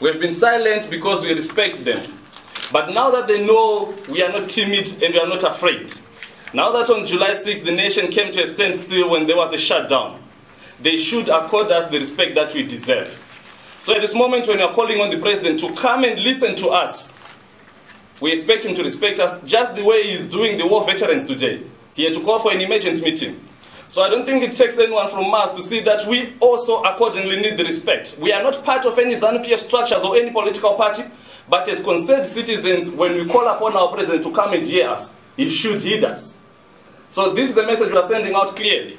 We have been silent because we respect them. But now that they know we are not timid and we are not afraid, now that on July 6th the nation came to a standstill when there was a shutdown, they should accord us the respect that we deserve. So at this moment when we are calling on the president to come and listen to us, we expect him to respect us just the way he's doing the war veterans today. He had to call for an emergency meeting. So I don't think it takes anyone from us to see that we also accordingly need the respect. We are not part of any Zanu-PF structures or any political party, but as concerned citizens, when we call upon our president to come and hear us, he should heed us. So this is a message we are sending out clearly.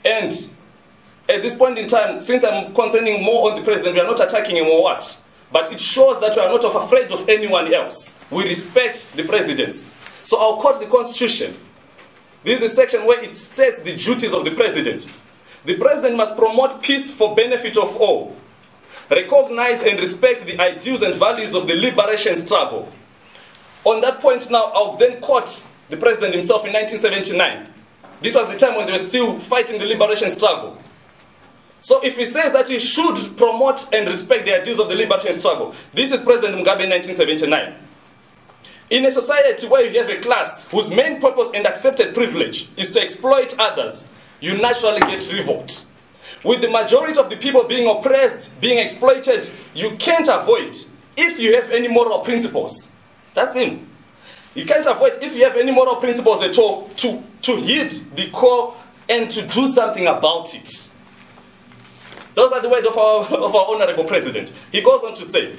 And at this point in time, since I'm concerning more on the president, we are not attacking him or what, but it shows that we are not afraid of anyone else. We respect the presidents. So I'll quote the Constitution. This is the section where it states the duties of the president. The president must promote peace for benefit of all, recognize and respect the ideals and values of the liberation struggle. On that point now, I'll then quote the president himself in 1979. This was the time when they were still fighting the liberation struggle. So if he says that he should promote and respect the ideals of the liberation struggle, this is President Mugabe in 1979. In a society where you have a class whose main purpose and accepted privilege is to exploit others, you naturally get revolt. With the majority of the people being oppressed, being exploited, you can't avoid, if you have any moral principles. That's him. You can't avoid, if you have any moral principles at all, to heed the call and to do something about it. Those are the words of our honorable president. He goes on to say,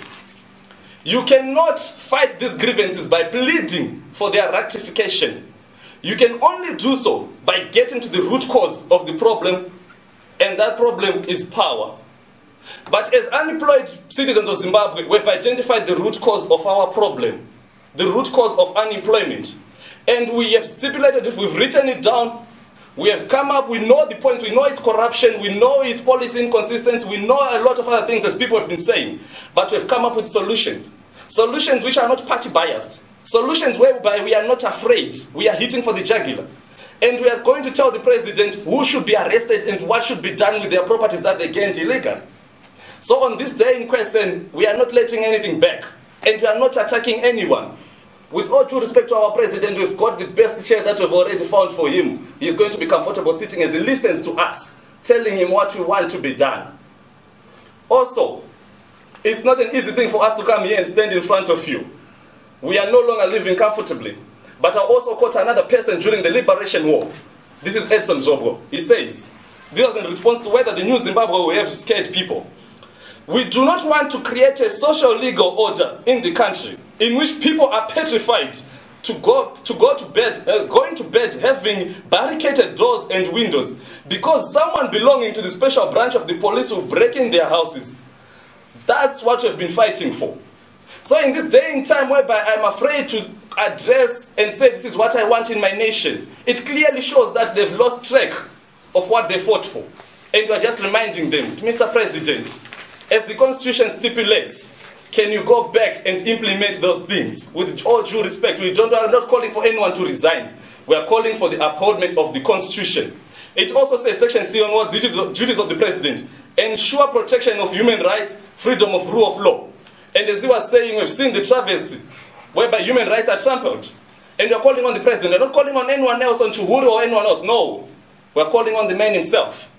you cannot fight these grievances by pleading for their rectification. You can only do so by getting to the root cause of the problem, and that problem is power. But as unemployed citizens of Zimbabwe, we've identified the root cause of our problem, the root cause of unemployment. And we have stipulated, if we've written it down, we have come up, we know the points, we know it's corruption, we know it's policy inconsistency, we know a lot of other things as people have been saying. But we've come up with solutions. Solutions which are not party biased. Solutions whereby we are not afraid. We are hitting for the jugular. And we are going to tell the president who should be arrested and what should be done with their properties that they gained illegal. So on this day in question, we are not letting anything back. And we are not attacking anyone. With all due respect to our president, we've got the best chair that we've already found for him. He's going to be comfortable sitting as he listens to us, telling him what we want to be done. Also, it's not an easy thing for us to come here and stand in front of you. We are no longer living comfortably. But I also quote another person during the Liberation War. This is Edson Zobo. He says, this was in response to whether the new Zimbabwe will have scared people. We do not want to create a social legal order in the country in which people are petrified going to bed having barricaded doors and windows because someone belonging to the special branch of the police will break in their houses. That's what we've been fighting for. So in this day and time whereby I'm afraid to address and say this is what I want in my nation, it clearly shows that they've lost track of what they fought for. And we're just reminding them, Mr. President, as the Constitution stipulates, can you go back and implement those things? With all due respect, we are not calling for anyone to resign. We are calling for the upholdment of the Constitution. It also says, Section C on what duties of the President, ensure protection of human rights, freedom of rule of law. And as he was saying, we've seen the travesty whereby human rights are trampled. And we are calling on the President. We're not calling on anyone else, on Chuhuru or anyone else. No. We're calling on the man himself.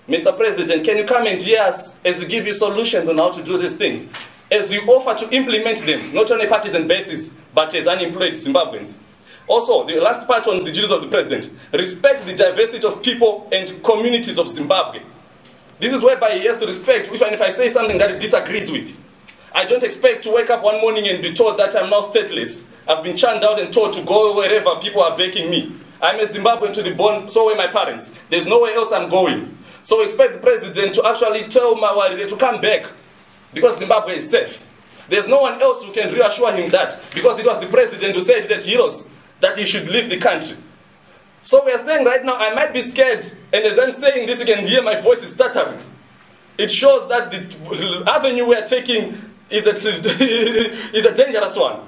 Mr. President, can you come and hear us as we give you solutions on how to do these things? As we offer to implement them, not on a partisan basis, but as unemployed Zimbabweans. Also, the last part on the duties of the President, respect the diversity of people and communities of Zimbabwe. This is whereby he has to respect, even if I say something that he disagrees with. I don't expect to wake up one morning and be told that I'm now stateless. I've been churned out and told to go wherever people are begging me. I'm a Zimbabwean to the bone, so were my parents. There's nowhere else I'm going. So expect the President to actually tell Mawari to come back because Zimbabwe is safe. There's no one else who can reassure him that because it was the President who said that that he should leave the country. So we are saying right now, I might be scared, and as I'm saying this, you can hear my voice is stuttering. It shows that the avenue we are taking is a dangerous one.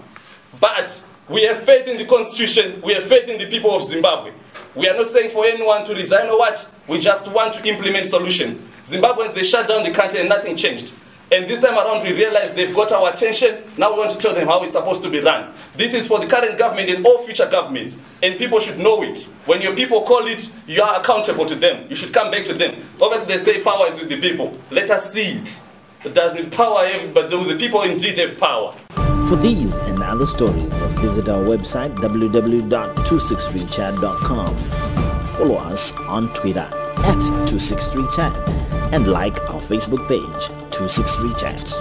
But we have faith in the Constitution, we have faith in the people of Zimbabwe. We are not saying for anyone to resign or what, we just want to implement solutions. Zimbabweans, they shut down the country and nothing changed. And this time around, we realize they've got our attention. Now we want to tell them how it's supposed to be run. This is for the current government and all future governments. And people should know it. When your people call it, you are accountable to them. You should come back to them. Obviously, they say power is with the people. Let us see it. Does the power have, but do the people indeed have power? For these and other stories, visit our website www.263chat.com. Follow us on Twitter @263chat and like our Facebook page 263chat.